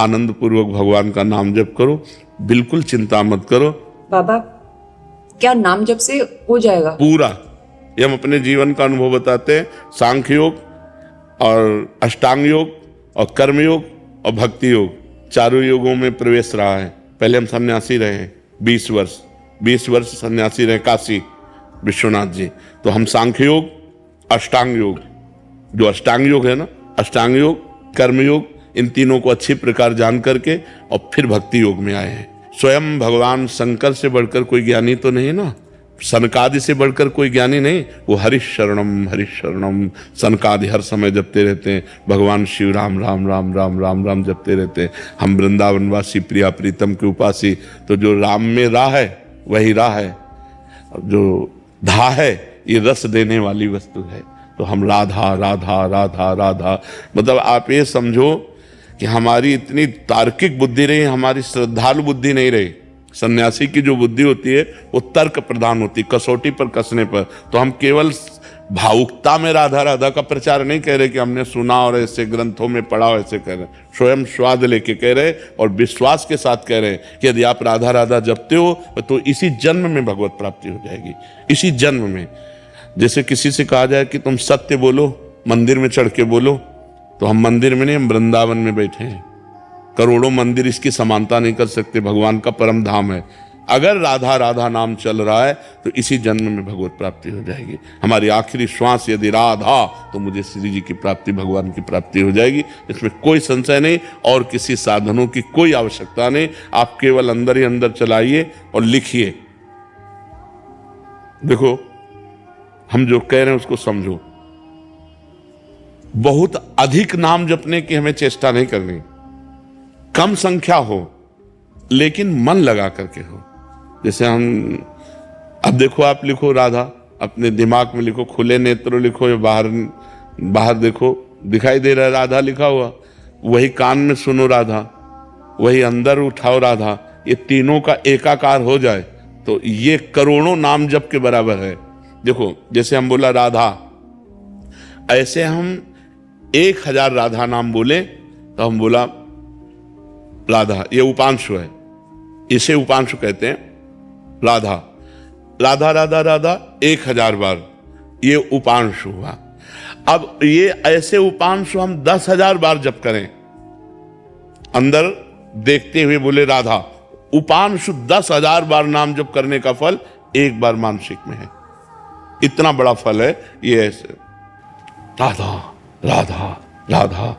आनंद पूर्वक भगवान का नाम जप करो, बिल्कुल चिंता मत करो। बाबा, क्या नाम जप से हो जाएगा पूरा? ये हम अपने जीवन का अनुभव बताते हैं। सांख्य योग और अष्टांग योग और कर्म योग और भक्ति योग, चारों योगों में प्रवेश रहा है। पहले हम सन्यासी रहे हैं 20 वर्ष सन्यासी रहे काशी विश्वनाथ जी। तो हम सांख्य योग, अष्टांग योग, जो अष्टांग योग है ना, अष्टांग योग, कर्म योग, इन तीनों को अच्छी प्रकार जान करके और फिर भक्ति योग में आए हैं। स्वयं भगवान शंकर से बढ़कर कोई ज्ञानी तो नहीं ना, सनकादि से बढ़कर कोई ज्ञानी नहीं। वो हरिशरणम सनकादि हर समय जपते रहते हैं। भगवान शिव राम राम राम राम राम राम जपते रहते हैं। हम वृंदावनवासी प्रिया प्रीतम के उपासी, तो जो राम में राह है वही राह है, जो धा है ये रस देने वाली वस्तु है। तो हम राधा राधा राधा राधा, मतलब आप ये समझो कि हमारी इतनी तार्किक बुद्धि रही, हमारी श्रद्धालु बुद्धि नहीं रही। सन्यासी की जो बुद्धि होती है वो तर्क प्रधान होती, कसौटी पर कसने पर। तो हम केवल भावुकता में राधा राधा का प्रचार नहीं कह रहे कि हमने सुना और ऐसे ग्रंथों में पढ़ा ऐसे कह रहे, स्वयं स्वाद लेके कह रहे और विश्वास के साथ कह रहे कि यदि आप राधा राधा जपते हो तो इसी जन्म में भगवत प्राप्ति हो जाएगी, इसी जन्म में। जैसे किसी से कहा जाए कि तुम सत्य बोलो, मंदिर में चढ़ के बोलो, तो हम मंदिर में नहीं, हम वृंदावन में बैठे हैं। करोड़ों मंदिर इसकी समानता नहीं कर सकते, भगवान का परम धाम है। अगर राधा राधा नाम चल रहा है तो इसी जन्म में भगवत प्राप्ति हो जाएगी। हमारी आखिरी श्वास यदि राधा, तो मुझे श्री जी की प्राप्ति, भगवान की प्राप्ति हो जाएगी। इसमें कोई संशय नहीं और किसी साधनों की कोई आवश्यकता नहीं। आप केवल अंदर ही अंदर चलाइए और लिखिए। देखो, हम जो कह रहे हैं उसको समझो। बहुत अधिक नाम जपने की हमें चेष्टा नहीं करनी, कम संख्या हो लेकिन मन लगा करके हो। जैसे हम, अब देखो, आप लिखो राधा, अपने दिमाग में लिखो, खुले नेत्र लिखो या बाहर देखो, दिखाई दे रहा है राधा लिखा हुआ, वही कान में सुनो राधा, वही अंदर उठाओ राधा। ये तीनों का एकाकार हो जाए तो ये करोड़ों नाम जप के बराबर है। देखो, जैसे हम बोला राधा, ऐसे हम 1000 राधा नाम बोले तो हम बोला राधा, ये उपांशु है, इसे उपांशु कहते हैं। राधा राधा राधा राधा 1000 बार, ये उपांशु हुआ। अब ये ऐसे उपांशु हम 10,000 बार जप करें, अंदर देखते हुए बोले राधा, उपांशु 10,000 बार नाम जप करने का फल एक बार मानसिक में है। इतना बड़ा फल है ये। ऐसे राधा राधा राधा